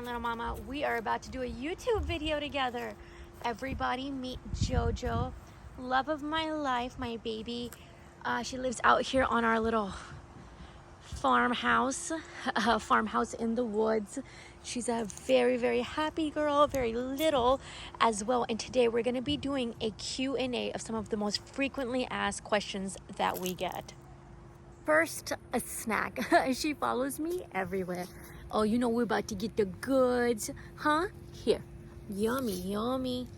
Little mama, we are about to do a YouTube video together. Everybody meet JoJo, love of my life, my baby. She lives out here on our little farmhouse in the woods. She's a very happy girl, very little as well. And today we're going to be doing a Q&A of some of the most frequently asked questions that we get. First, a snack. She follows me everywhere. Oh, you know we're about to get the goods, huh? Here, yummy.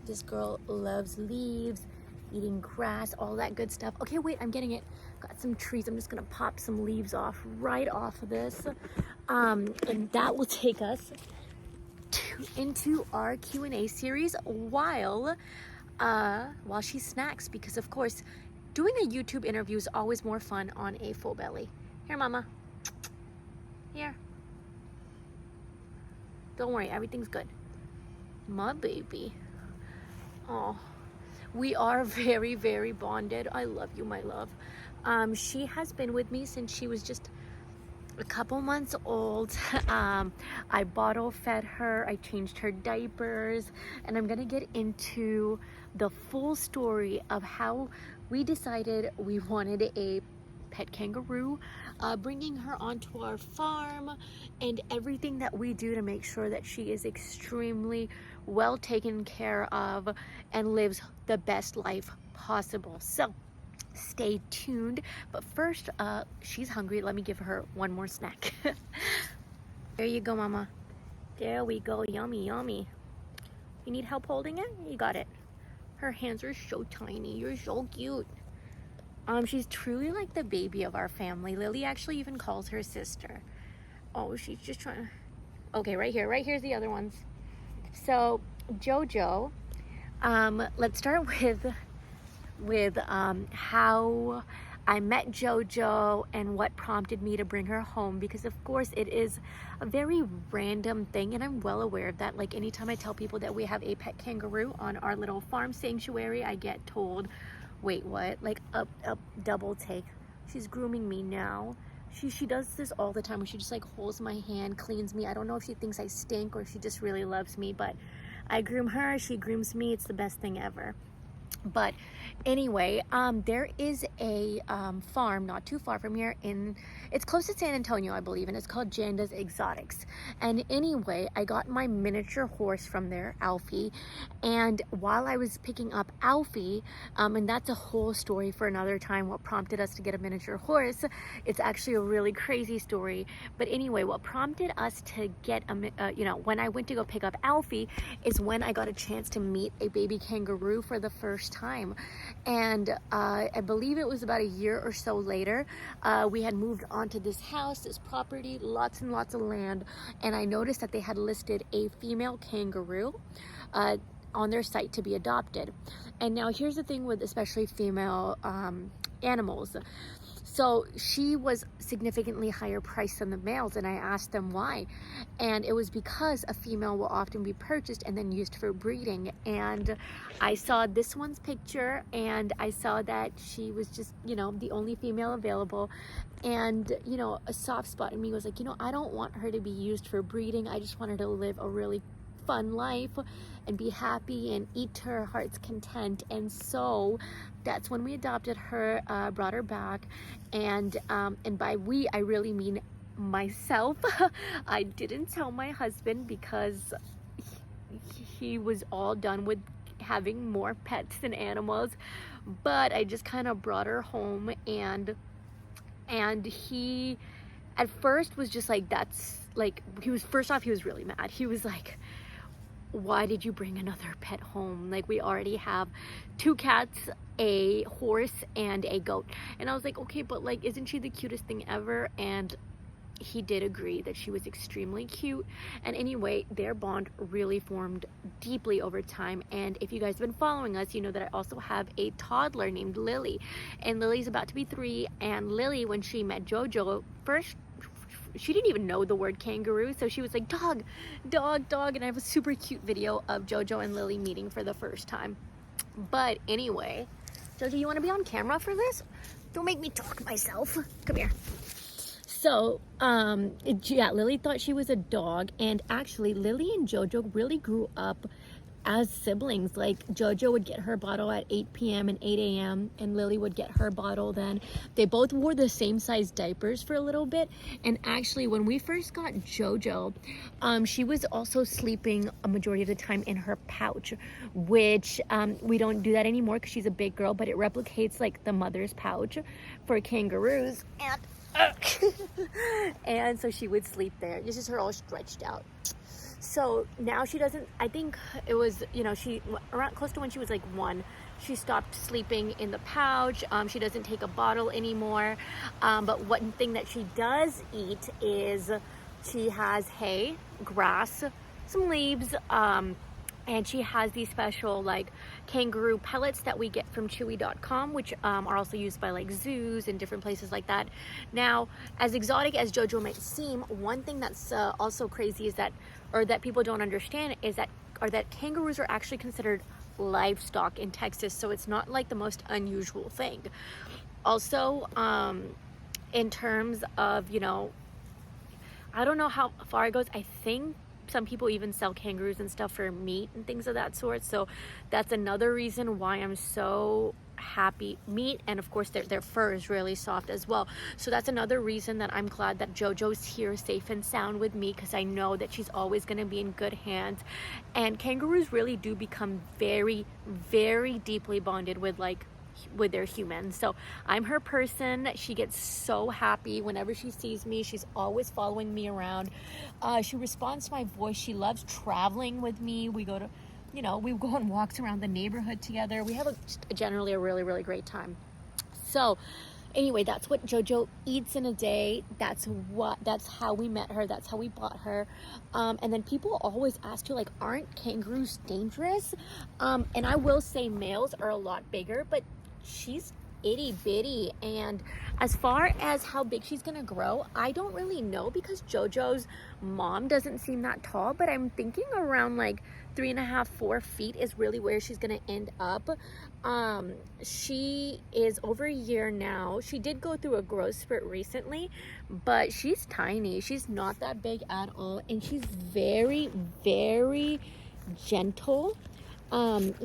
This girl loves leaves, eating grass, all that good stuff. Okay, wait, I'm getting it. Got some trees. I'm just gonna pop some leaves right off of this, and that will take us into our Q&A series while she snacks, because of course doing a YouTube interview is always more fun on a full belly. Here, mama. Here. Don't worry, everything's good. My baby. Oh, we are very bonded. I love you, my love. She has been with me since she was just a couple months old. I bottle fed her, I changed her diapers, and I'm gonna get into the full story of how we decided we wanted a pet kangaroo, bringing her onto our farm, and everything that we do to make sure that she is extremely well taken care of and lives the best life possible. So stay tuned, but first she's hungry. Let me give her one more snack. There you go, mama. There we go. Yummy. You need help holding it? You got it. Her hands are so tiny. You're so cute. She's truly like the baby of our family. Lily actually even calls her sister. Oh, she's just trying to... Okay, right here's the other ones. So JoJo, let's start with how I met JoJo and what prompted me to bring her home, because of course it is a very random thing, and I'm well aware of that. Like, anytime I tell people that we have a pet kangaroo on our little farm sanctuary, I get told, wait, what? Like a double take. She's grooming me now. She does this all the time, where she just like holds my hand, cleans me. I don't know if she thinks I stink or if she just really loves me, but I groom her, she grooms me. It's the best thing ever. But anyway, there is a farm not too far from here, it's close to San Antonio, I believe, and it's called Janda's Exotics. And anyway, I got my miniature horse from there, Alfie, and while I was picking up Alfie, and that's a whole story for another time, what prompted us to get a miniature horse. It's actually a really crazy story, but anyway, what prompted us to get when I went to go pick up Alfie is when I got a chance to meet a baby kangaroo for the first time. And I believe it was about a year or so later, we had moved onto this house, this property, lots and lots of land, and I noticed that they had listed a female kangaroo on their site to be adopted. And now here's the thing with especially female animals. So she was significantly higher priced than the males, and I asked them why. And it was because a female will often be purchased and then used for breeding. And I saw this one's picture, and I saw that she was just, the only female available. And, a soft spot in me was like, I don't want her to be used for breeding. I just want her to live a really fun life and be happy and eat to her heart's content. And so that's when we adopted her, brought her back, and by we I really mean myself. I didn't tell my husband because he was all done with having more pets and animals, but I just kind of brought her home, and he at first was just like, that's like, he was really mad. He was like, why did you bring another pet home? Like, we already have 2 cats, a horse, and a goat. And I was like, okay, but like, isn't she the cutest thing ever? And he did agree that she was extremely cute. And anyway, their bond really formed deeply over time. And if you guys have been following us, you know that I also have a toddler named Lily, and Lily's about to be 3. And Lily, when she met JoJo first, she didn't even know the word kangaroo, so she was like, dog. And I have a super cute video of JoJo and Lily meeting for the first time. But anyway, JoJo, you want to be on camera for this? Don't make me talk myself. Come here. So, yeah, Lily thought she was a dog, and actually, Lily and JoJo really grew up as siblings. Like, JoJo would get her bottle at 8 p.m. and 8 a.m., and Lily would get her bottle then. They both wore the same size diapers for a little bit, and actually, when we first got JoJo, she was also sleeping a majority of the time in her pouch, which we don't do that anymore because she's a big girl, but it replicates like the mother's pouch for kangaroos, and so she would sleep there. This is her all stretched out. So now she doesn't, I think it was, you know, she around close to when she was like 1, she stopped sleeping in the pouch. She doesn't take a bottle anymore. But one thing that she does eat is she has hay, grass, some leaves, and she has these special like kangaroo pellets that we get from chewy.com, which are also used by like zoos and different places like that. Now, as exotic as JoJo might seem, one thing that's also crazy is that, or that people don't understand, is that kangaroos are actually considered livestock in Texas, so it's not like the most unusual thing. Also, in terms of, you know, I don't know how far it goes. I think some people even sell kangaroos and stuff for meat and things of that sort. So that's another reason why I'm so happy. Meat, and of course their fur is really soft as well. So that's another reason that I'm glad that JoJo's here safe and sound with me, because I know that she's always going to be in good hands. And kangaroos really do become very, very deeply bonded with their humans. So I'm her person. She gets so happy whenever she sees me. She's always following me around. She responds to my voice. She loves traveling with me. We go to, you know, we go on walks around the neighborhood together. We have generally a really, really great time. So anyway, that's what JoJo eats in a day. That's how we met her. That's how we bought her. And then people always ask you, like, aren't kangaroos dangerous? And I will say males are a lot bigger, but she's itty bitty. And as far as how big she's gonna grow, I don't really know, because JoJo's mom doesn't seem that tall, but I'm thinking around like 3.5, 4 feet is really where she's gonna end up. She is over a year now. She did go through a growth spurt recently, but she's tiny. She's not that big at all, and she's very, very gentle.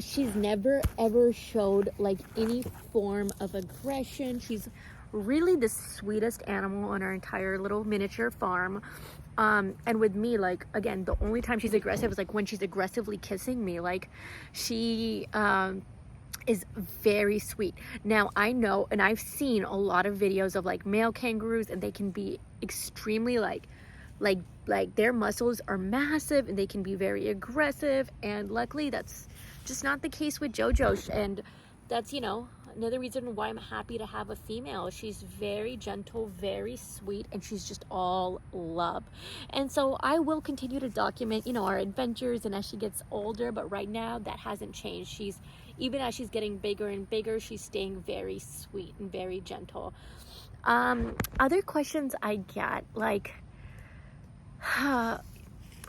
She's never ever showed like any form of aggression. She's really the sweetest animal on our entire little miniature farm. And with me, like, again, the only time she's aggressive is like when she's aggressively kissing me. Like, she is very sweet. Now, I know, and I've seen a lot of videos of like male kangaroos, and they can be extremely like their muscles are massive, and they can be very aggressive. And luckily that's just not the case with JoJo. And that's, you know, another reason why I'm happy to have a female. She's very gentle, very sweet, and she's just all love. And so I will continue to document, you know, our adventures and as she gets older, but right now that hasn't changed. Even as she's getting bigger and bigger, she's staying very sweet and very gentle. Other questions I get, like,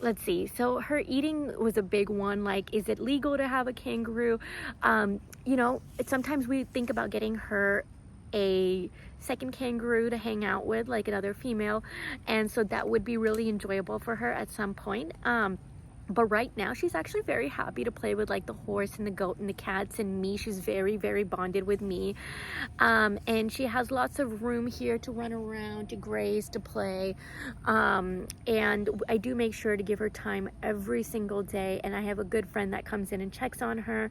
let's see. So her eating was a big one. Like, is it legal to have a kangaroo? You know, sometimes we think about getting her a second kangaroo to hang out with, like another female. And so that would be really enjoyable for her at some point. But right now, she's actually very happy to play with like the horse and the goat and the cats and me. She's very, very bonded with me. And she has lots of room here to run around, to graze, to play. And I do make sure to give her time every single day. And I have a good friend that comes in and checks on her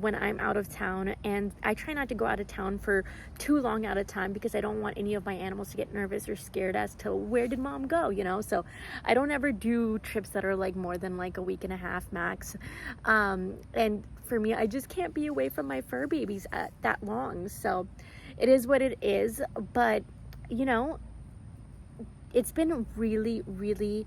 when I'm out of town. And I try not to go out of town for too long at a time, because I don't want any of my animals to get nervous or scared as to where did mom go, you know? So I don't ever do trips that are like more than like a week and a half max. And for me, I just can't be away from my fur babies that long. So it is what it is. But, you know, it's been really, really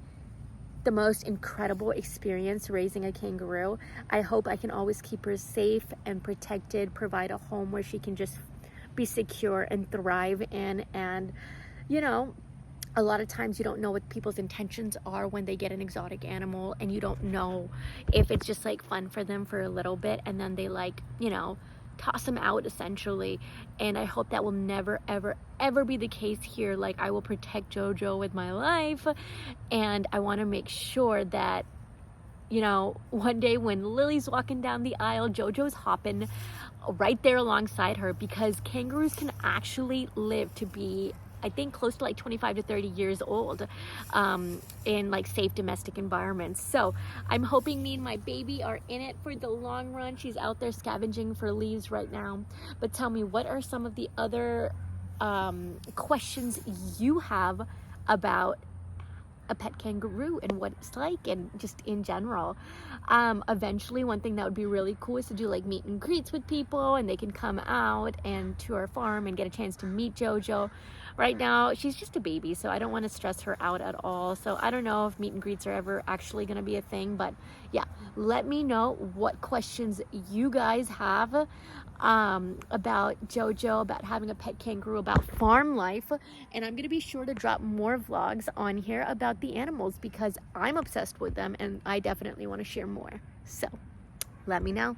the most incredible experience raising a kangaroo. I hope I can always keep her safe and protected, provide a home where she can just be secure and thrive in. And, you know, a lot of times you don't know what people's intentions are when they get an exotic animal, and you don't know if it's just like fun for them for a little bit and then they like, you know, toss them out essentially. And I hope that will never ever ever be the case here. Like, I will protect JoJo with my life, and I want to make sure that, you know, one day when Lily's walking down the aisle, JoJo's hopping right there alongside her, because kangaroos can actually live to be, I think, close to like 25 to 30 years old in like safe domestic environments. So I'm hoping me and my baby are in it for the long run. She's out there scavenging for leaves right now. But tell me, what are some of the other questions you have about a pet kangaroo and what it's like, and just in general. Eventually, one thing that would be really cool is to do like meet and greets with people, and they can come out and to our farm and get a chance to meet JoJo. Right now, she's just a baby, so I don't want to stress her out at all. So I don't know if meet and greets are ever actually going to be a thing, but yeah, let me know what questions you guys have about JoJo, about having a pet kangaroo, about farm life, and I'm going to be sure to drop more vlogs on here about the animals, because I'm obsessed with them and I definitely want to share more. So let me know.